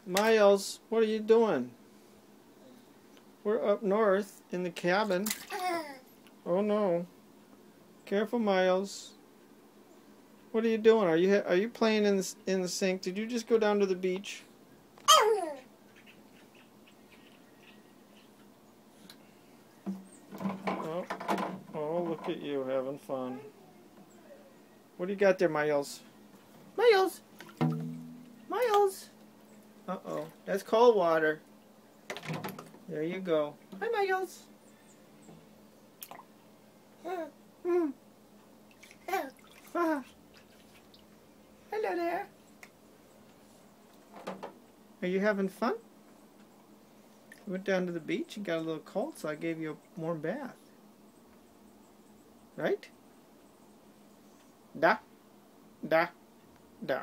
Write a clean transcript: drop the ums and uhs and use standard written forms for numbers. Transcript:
Miles, what are you doing? We're up north in the cabin. Oh no. Careful, Miles. What are you doing? Are you playing in the sink? Did you just go down to the beach? Oh, oh, look at you having fun. What do you got there, Miles? Miles! Miles! Uh-oh, that's cold water. There you go. Hi, Miles. Hello there. Are you having fun? We went down to the beach and got a little cold, so I gave you a warm bath. Right? Da. Da. Da.